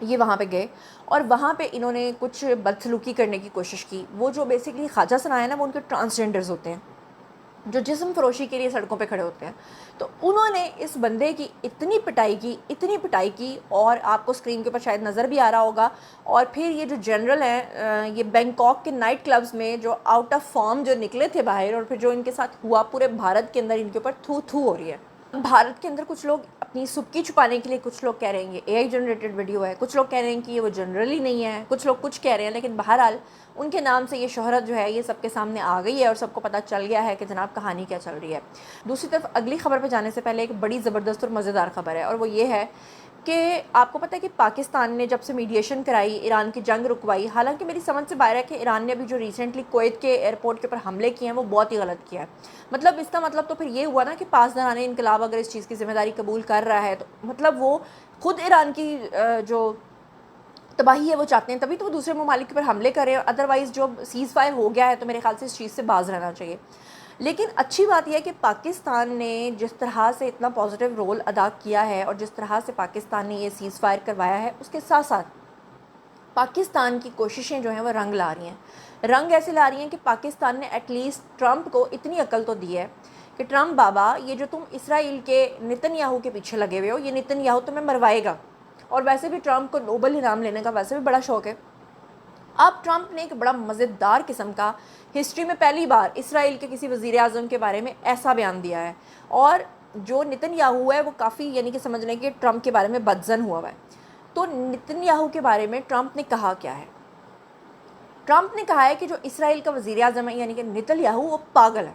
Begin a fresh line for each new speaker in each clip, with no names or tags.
یہ وہاں پہ گئے اور وہاں پہ انہوں نے کچھ بدسلوکی کرنے کی کوشش کی. وہ جو بیسکلی خواجہ ثنا ہے نا، وہ ان کے ٹرانسجینڈرز ہوتے ہیں جو جسم فروشی کے لیے سڑکوں پہ کھڑے ہوتے ہیں. تو انہوں نے اس بندے کی اتنی پٹائی کی اور آپ کو اسکرین کے اوپر شاید نظر بھی آ رہا ہوگا. اور پھر یہ جو جنرل ہیں، یہ بینکاک کے نائٹ کلبز میں جو آؤٹ آف فارم جو نکلے تھے باہر، اور پھر جو ان کے ساتھ ہوا، پورے بھارت کے اندر ان کے اوپر تھو ہو رہی ہے. بھارت کے اندر کچھ لوگ اپنی سبکی چھپانے کے لیے، کچھ لوگ کہہ رہے ہیں یہ اے آئی جنریٹڈ ویڈیو ہے، کچھ لوگ کہہ رہے ہیں کہ یہ وہ جنرلی نہیں ہے، کچھ لوگ کچھ کہہ رہے ہیں. لیکن بہرحال ان کے نام سے یہ شہرت جو ہے یہ سب کے سامنے آ گئی ہے اور سب کو پتہ چل گیا ہے کہ جناب کہانی کیا چل رہی ہے. دوسری طرف اگلی خبر پہ جانے سے پہلے ایک بڑی زبردست اور مزیدار خبر ہے، اور وہ یہ ہے کہ آپ کو پتہ ہے کہ پاکستان نے جب سے میڈیشن کرائی، ایران کی جنگ رکوائی. حالانکہ میری سمجھ سے باہر ہے کہ ایران نے ابھی جو ریسنٹلی کویت کے ایئرپورٹ کے اوپر حملے کیے ہیں وہ بہت ہی غلط کیا ہے. مطلب اس کا مطلب تو پھر یہ ہوا نا کہ پاسداران انقلاب اگر اس چیز کی ذمہ داری قبول کر رہا ہے تو مطلب وہ خود ایران کی جو تباہی ہے وہ چاہتے ہیں، تبھی تو وہ دوسرے ممالک پر حملے کریں. ادروائز جو سیز فائر ہو گیا ہے تو میرے خیال سے اس چیز سے باز رہنا چاہیے. لیکن اچھی بات یہ ہے کہ پاکستان نے جس طرح سے اتنا پازیٹیو رول ادا کیا ہے اور جس طرح سے پاکستان نے یہ سیز فائر کروایا ہے، اس کے ساتھ ساتھ پاکستان کی کوششیں جو ہیں وہ رنگ لا رہی ہیں. رنگ ایسے لا رہی ہیں کہ پاکستان نے ایٹ لیسٹ ٹرمپ کو اتنی عقل تو دی ہے کہ ٹرمپ بابا، یہ جو تم اسرائیل کے نتن یاہو کے پیچھے لگے ہوئے ہو، یہ نتن یاہو تمہیں مروائے گا. اور ویسے بھی ٹرمپ کو نوبل انعام لینے کا ویسے بھی بڑا شوق ہے. اب ٹرمپ نے ایک بڑا مزیدار قسم کا ہسٹری میں پہلی بار اسرائیل کے کسی وزیر اعظم کے بارے میں ایسا بیان دیا ہے. اور جو نتن یاہو ہے وہ کافی یعنی کہ سمجھ لیں کہ ٹرمپ کے بارے میں بدزن ہوا ہے. تو نتن یاہو کے بارے میں ٹرمپ نے کہا کیا ہے؟ ٹرمپ نے کہا ہے کہ جو اسرائیل کا وزیر اعظم ہے یعنی کہ نتن یاہو، وہ پاگل ہے.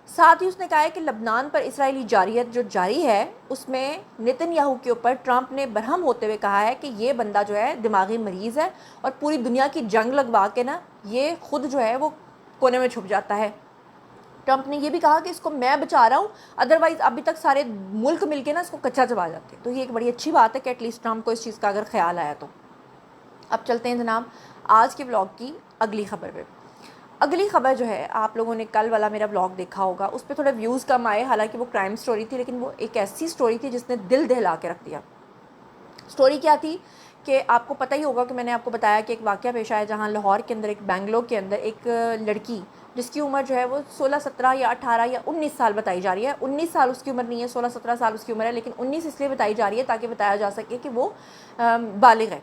ساتھ ہی اس نے کہا ہے کہ لبنان پر اسرائیلی جارحیت جو جاری ہے اس میں نتن یاہو کے اوپر ٹرمپ نے برہم ہوتے ہوئے کہا ہے کہ یہ بندہ جو ہے دماغی مریض ہے اور پوری دنیا کی جنگ لگوا کے نا یہ خود جو ہے وہ کونے میں چھپ جاتا ہے. ٹرمپ نے یہ بھی کہا کہ اس کو میں بچا رہا ہوں، ادروائز ابھی تک سارے ملک مل کے نا اس کو کچا چبا جاتے. تو یہ ایک بڑی اچھی بات ہے کہ ایٹ لیسٹ ٹرمپ کو اس چیز کا اگر خیال آیا تو. اب چلتے ہیں جناب آج کے بلاگ کی اگلی خبر پہ. اگلی خبر جو ہے، آپ لوگوں نے کل والا میرا بلاگ دیکھا ہوگا، اس پہ تھوڑے ویوز کم آئے. حالانکہ وہ کرائم سٹوری تھی لیکن وہ ایک ایسی سٹوری تھی جس نے دل دہلا کے رکھ دیا. سٹوری کیا تھی کہ آپ کو پتہ ہی ہوگا کہ میں نے آپ کو بتایا کہ ایک واقعہ پیش آیا جہاں لاہور کے اندر، ایک بنگلور کے اندر ایک لڑکی جس کی عمر جو ہے وہ 16 17 یا 18 یا 19 سال بتائی جا رہی ہے. 19 سال اس کی عمر نہیں ہے، 16 17 سال اس کی عمر ہے، لیکن 19 اس لیے بتائی جا رہی ہے تاکہ بتایا جا سکے کہ وہ بالغ ہے.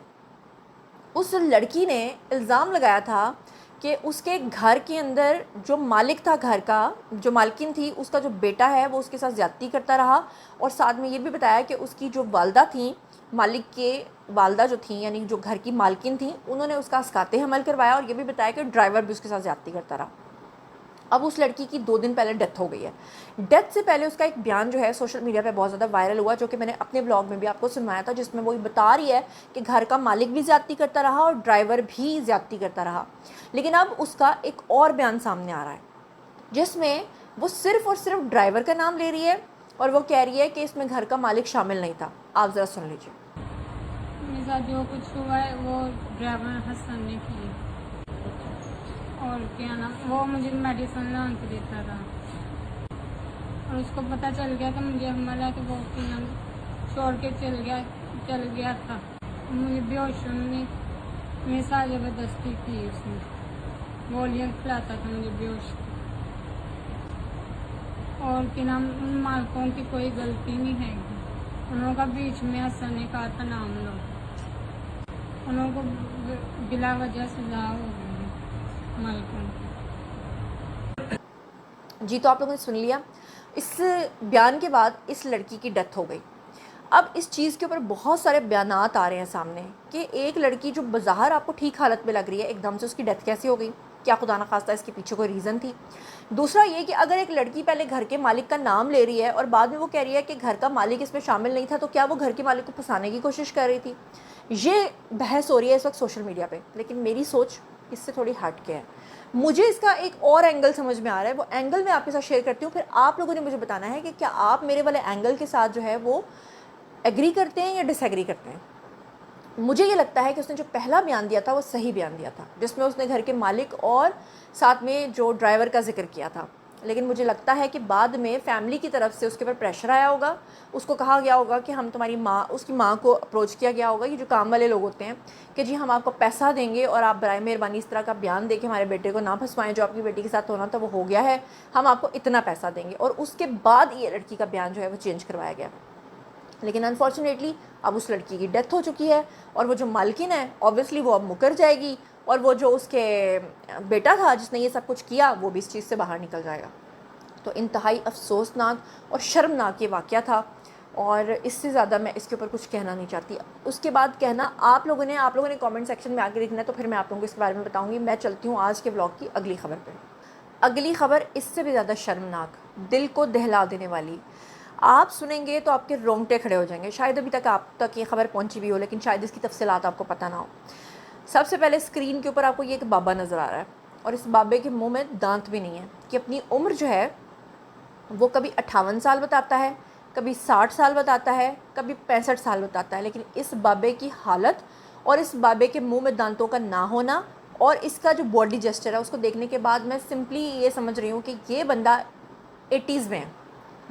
اس لڑکی نے الزام لگایا تھا کہ اس کے گھر کے اندر جو مالک تھا، گھر کا جو مالکن تھی، اس کا جو بیٹا ہے وہ اس کے ساتھ زیادتی کرتا رہا. اور ساتھ میں یہ بھی بتایا کہ اس کی جو والدہ تھیں، مالک کے والدہ جو تھیں یعنی جو گھر کی مالکن تھیں، انہوں نے اس کا اسقاط حمل کروایا. اور یہ بھی بتایا کہ ڈرائیور بھی اس کے ساتھ زیادتی کرتا رہا. اب اس لڑکی کی 2 دن پہلے ڈیتھ ہو گئی ہے. ڈیتھ سے پہلے اس کا ایک بیان جو ہے سوشل میڈیا پہ بہت زیادہ وائرل ہوا، جو کہ میں نے اپنے بلاگ میں بھی آپ کو سنوایا تھا، جس میں وہ بتا رہی ہے کہ گھر کا مالک بھی زیادتی کرتا رہا اور ڈرائیور بھی زیادتی کرتا رہا. لیکن اب اس کا ایک اور بیان سامنے آ رہا ہے جس میں وہ صرف اور صرف ڈرائیور کا نام لے رہی ہے اور وہ کہہ رہی ہے کہ اس میں گھر کا مالک شامل نہیں تھا. آپ ذرا سن لیجیے.
میرے ساتھ جو کچھ ہوا ہے وہ ڈرائیور حسن نے کی، اور کیا نا وہ مجھے میڈیسن لا کے دیتا تھا اور اس کو پتہ چل گیا کہ مجھے حمل ہے تو وہ چھوڑ کے چل گیا تھا. مجھے بے ہوش نے میرے ساتھ زبردستی کی، اس نے گولیاں کھلاتا تھا مجھے بے ہوش. اور کیا نام ان مالکوں کی کوئی غلطی نہیں ہے، انہوں کا بیچ میں حسن نے کہا تھا نام لو، انہوں کو بلا وجہ سزا ہو گئی مالکوں.
جی تو آپ لوگوں نے سن لیا. اس بیان کے بعد اس لڑکی کی ڈیتھ ہو گئی. اب اس چیز کے اوپر بہت سارے بیانات آ رہے ہیں سامنے کہ ایک لڑکی جو بظاہر آپ کو ٹھیک حالت میں لگ رہی ہے، ایک دم سے اس کی ڈیتھ کیسے ہو گئی؟ کیا خدا نخواستہ اس کے پیچھے کوئی ریزن تھی؟ دوسرا یہ کہ اگر ایک لڑکی پہلے گھر کے مالک کا نام لے رہی ہے اور بعد میں وہ کہہ رہی ہے کہ گھر کا مالک اس میں شامل نہیں تھا، تو کیا وہ گھر کے مالک کو پھنسانے کی کوشش کر رہی تھی؟ یہ بحث ہو رہی ہے اس وقت سوشل میڈیا پہ. لیکن میری سوچ اس سے تھوڑی ہٹ کے ہے. مجھے اس کا ایک اور اینگل سمجھ میں آ رہا ہے، وہ اینگل میں آپ کے ساتھ شیئر کرتی ہوں. پھر آپ لوگوں نے مجھے بتانا ہے کہ کیا آپ میرے والے اینگل کے ساتھ جو ہے وہ ایگری کرتے ہیں یا ڈس ایگری کرتے ہیں. مجھے یہ لگتا ہے کہ اس نے جو پہلا بیان دیا تھا وہ صحیح بیان دیا تھا، جس میں اس نے گھر کے مالک اور ساتھ میں جو ڈرائیور کا ذکر کیا تھا. لیکن مجھے لگتا ہے کہ بعد میں فیملی کی طرف سے اس کے اوپر پریشر آیا ہوگا, اس کو کہا گیا ہوگا کہ ہم تمہاری ماں, اس کی ماں کو اپروچ کیا گیا ہوگا, یہ جو کام والے لوگ ہوتے ہیں, کہ جی ہم آپ کو پیسہ دیں گے اور آپ برائے مہربانی اس طرح کا بیان دے کے ہمارے بیٹے کو نہ پھنسوائیں, جو آپ کی بیٹی کے ساتھ ہونا تھا وہ ہو گیا ہے, ہم آپ کو اتنا پیسہ دیں گے. اور اس کے بعد یہ لڑکی کا بیان جو ہے وہ چینج کروایا گیا. لیکن انفارچونیٹلی اب اس لڑکی کی ڈیتھ ہو چکی ہے, اور وہ جو مالکن ہے اوبویسلی وہ اب مکر جائے گی, اور وہ جو اس کے بیٹا تھا جس نے یہ سب کچھ کیا وہ بھی اس چیز سے باہر نکل جائے گا. تو انتہائی افسوسناک اور شرمناک یہ واقعہ تھا, اور اس سے زیادہ میں اس کے اوپر کچھ کہنا نہیں چاہتی. اس کے بعد کہنا آپ لوگوں نے کامنٹ سیکشن میں آگے لکھنا ہے, تو پھر میں آپ لوگوں کو اس کے بارے میں بتاؤں گی. میں چلتی ہوں آج کے ولاگ کی اگلی خبر پہ. اگلی خبر اس سے بھی زیادہ شرمناک, دل کو دہلا دینے والی. آپ سنیں گے تو آپ کے رونگٹے کھڑے ہو جائیں گے. شاید ابھی تک آپ تک یہ خبر پہنچی بھی ہو, لیکن شاید اس کی تفصیلات آپ کو پتہ نہ ہو. سب سے پہلے اسکرین کے اوپر آپ کو یہ ایک بابا نظر آ رہا ہے, اور اس بابے کے منہ میں دانت بھی نہیں ہے, کہ اپنی عمر جو ہے وہ کبھی 58 سال بتاتا ہے, کبھی 60 سال بتاتا ہے, کبھی 65 سال بتاتا ہے. لیکن اس بابے کی حالت اور اس بابے کے منہ میں دانتوں کا نہ ہونا اور اس کا جو باڈی جسچر ہے اس کو دیکھنے کے بعد میں سمپلی یہ سمجھ رہی ہوں کہ یہ بندہ 80s میں ہے,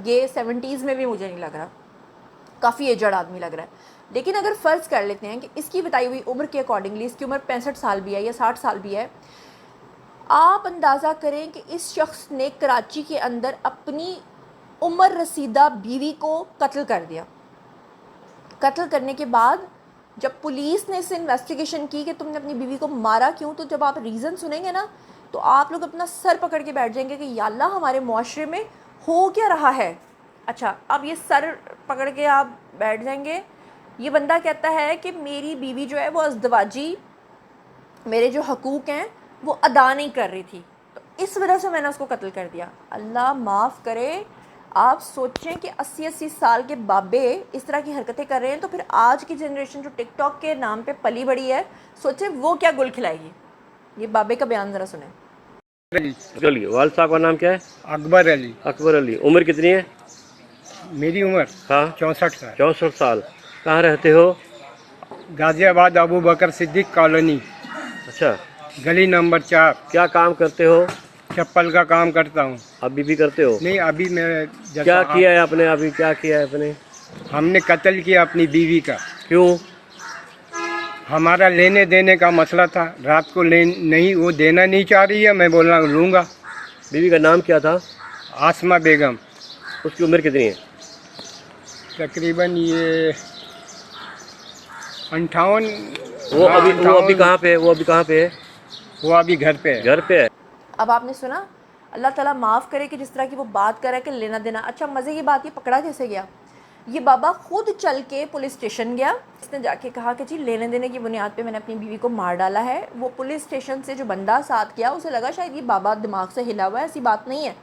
یہ 70s میں بھی مجھے نہیں لگ رہا, کافی ایجڈ آدمی لگ رہا ہے. لیکن اگر فرض کر لیتے ہیں کہ اس کی بتائی ہوئی عمر کے اکارڈنگلی اس کی عمر 65 سال بھی ہے یا 60 سال بھی ہے, آپ اندازہ کریں کہ اس شخص نے کراچی کے اندر اپنی عمر رسیدہ بیوی کو قتل کر دیا. قتل کرنے کے بعد جب پولیس نے اس سے انویسٹیگیشن کی کہ تم نے اپنی بیوی کو مارا کیوں, تو جب آپ ریزن سنیں گے نا تو آپ لوگ اپنا سر پکڑ کے بیٹھ جائیں گے کہ یا اللہ ہمارے معاشرے میں ہو کیا رہا ہے. اچھا, اب یہ سر پکڑ کے آپ بیٹھ جائیں گے. یہ بندہ کہتا ہے کہ میری بیوی جو ہے وہ ازدواجی میرے جو حقوق ہیں وہ ادا نہیں کر رہی تھی, تو اس وجہ سے میں نے اس کو قتل کر دیا. اللہ معاف کرے, آپ سوچیں کہ 80 سال کے بابے اس طرح کی حرکتیں کر رہے ہیں, تو پھر آج کی جنریشن جو ٹک ٹاک کے نام پہ پلی بڑی ہے, سوچیں وہ کیا گل کھلائے گی. یہ بابے کا بیان ذرا سنیں.
چلیے, والد صاحب کا نام کیا ہے؟
اکبر علی.
اکبر علی. عمر کتنی ہے؟
میری عمر
ہاں
64 سال.
64 سال. کہاں رہتے ہو؟
غازی آباد ابو بکر صدیق کالونی,
اچھا,
گلی نمبر 4.
کیا کام کرتے ہو؟
چپل کا کام کرتا ہوں.
ابھی بھی کرتے ہو؟
نہیں, ابھی میں
کیا کیا ہے آپ نے, ابھی کیا کیا ہے آپ نے؟
ہم نے قتل کیا اپنی بیوی کا.
کیوں؟
ہمارا لینے دینے کا مسئلہ تھا. رات کو نہیں, وہ دینا نہیں چاہ رہی ہے, میں بولنا لوں گا.
بیوی کا نام کیا تھا؟
آسمہ بیگم.
اس کی عمر کتنی ہے؟
تقریباً یہ 58.
وہ ابھی کہاں پہ ہے؟ وہ ابھی کہاں پہ ہے؟
وہ ابھی گھر پہ ہے.
گھر پہ ہے.
اب آپ نے سنا, اللہ تعالیٰ معاف کرے کہ جس طرح کی وہ بات کر رہا ہے کہ لینا دینا. اچھا, مزے کی بات, یہ پکڑا کیسے گیا؟ یہ بابا خود چل کے پولیس اسٹیشن گیا. اس نے جا کے کہا کہ جی لینے دینے کی بنیاد پہ میں نے اپنی بیوی کو مار ڈالا ہے. وہ پولیس اسٹیشن سے جو بندہ ساتھ گیا اسے لگا شاید یہ بابا دماغ سے ہلا ہوا ہے, ایسی بات نہیں ہے.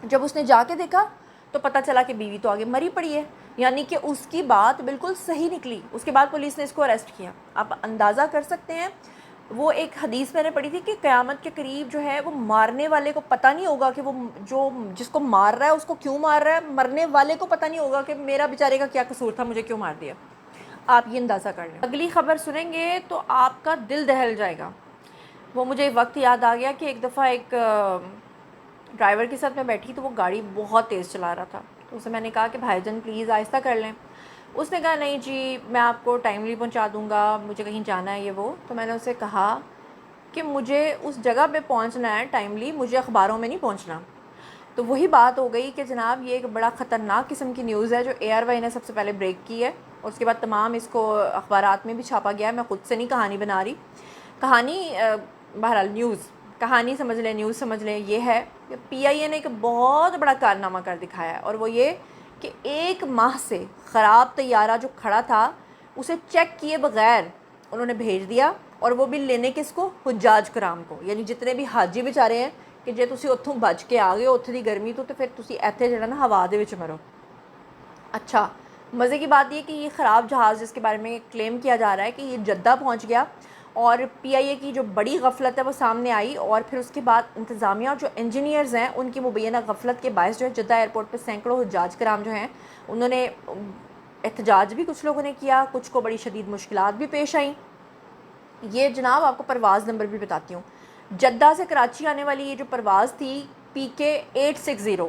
جب اس نے جا کے دیکھا تو پتہ چلا کہ بیوی تو آگے مری پڑی ہے, یعنی کہ اس کی بات بالکل صحیح نکلی. اس کے بعد پولیس نے اس کو اریسٹ کیا. آپ اندازہ کر سکتے ہیں, وہ ایک حدیث میں نے پڑھی تھی کہ قیامت کے قریب جو ہے وہ مارنے والے کو پتہ نہیں ہوگا کہ وہ جو جس کو مار رہا ہے اس کو کیوں مار رہا ہے, مرنے والے کو پتہ نہیں ہوگا کہ میرا بیچارے کا کیا قصور تھا, مجھے کیوں مار دیا. آپ یہ اندازہ کر لیں. اگلی خبر سنیں گے تو آپ کا دل دہل جائے گا. وہ مجھے وقت یاد آ گیا کہ ایک دفعہ ایک ڈرائیور کے ساتھ میں بیٹھی تو وہ گاڑی بہت تیز چلا رہا تھا. تو اسے میں نے کہا کہ بھائی جان پلیز آہستہ کر لیں. اس نے کہا نہیں جی میں آپ کو ٹائملی پہنچا دوں گا, مجھے کہیں جانا ہے یہ وہ. تو میں نے اسے کہا کہ مجھے اس جگہ پہ پہنچنا ہے ٹائملی, مجھے اخباروں میں نہیں پہنچنا. تو وہی بات ہو گئی کہ جناب یہ ایک بڑا خطرناک قسم کی نیوز ہے جو ARY نے سب سے پہلے بریک کی ہے, اور اس کے بعد تمام اس کو اخبارات میں بھی چھاپا گیا ہے. میں خود سے نہیں کہانی بنا رہی, کہانی بہرحال نیوز, کہانی سمجھ لیں, نیوز سمجھ لیں. یہ ہے کہ PIA نے ایک بہت بڑا کارنامہ کر دکھایا ہے, اور وہ یہ کہ 1 ماہ سے خراب طیارہ جو کھڑا تھا اسے چیک کیے بغیر انہوں نے بھیج دیا, اور وہ بھی لینے کس کو, حجاج کرام کو, یعنی جتنے بھی حاجی بیچارے ہیں کہ جے تسی اتھوں بچ کے آ گئے اتھے دی گرمی تو پھر تسی ایتھے جڑا نا ہوا دے وچ مرو. اچھا, مزے کی بات یہ کہ یہ خراب جہاز جس کے بارے میں کلیم کیا جا رہا ہے کہ یہ جدہ پہنچ گیا, اور PIA کی جو بڑی غفلت ہے وہ سامنے آئی, اور پھر اس کے بعد انتظامیہ اور جو انجینئرز ہیں ان کی مبینہ غفلت کے باعث جو ہے جدہ ایئرپورٹ پہ سینکڑوں حجاج کرام جو ہیں انہوں نے احتجاج بھی کچھ لوگوں نے کیا, کچھ کو بڑی شدید مشکلات بھی پیش آئیں. یہ جناب آپ کو پرواز نمبر بھی بتاتی ہوں. جدہ سے کراچی آنے والی یہ جو پرواز تھی PK860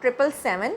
777